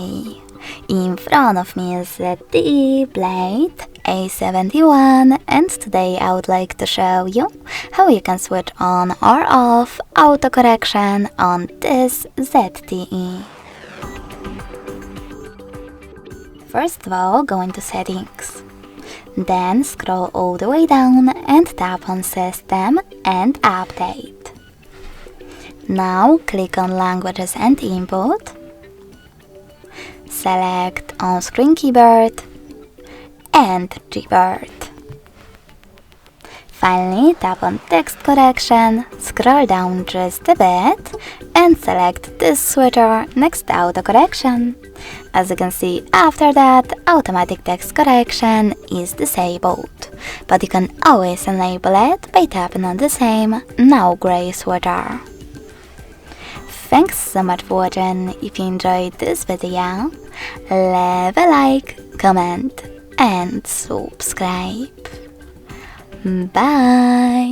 today. In front of me is ZTE Blade A71, and today I would like to show you how you can switch on or off autocorrection on this ZTE. First of all, go into Settings. Then scroll all the way down and tap on System and Update. Now click on Languages and Input. Select On-Screen Keyboard and Gboard. Finally, tap on Text Correction, scroll down just a bit and select this switcher next to Autocorrection. As you can see, after that, automatic text correction is disabled, but you can always enable it by tapping on the same, now grey switcher. Thanks so much for watching. If you enjoyed this video, leave a like, comment and subscribe. Bye!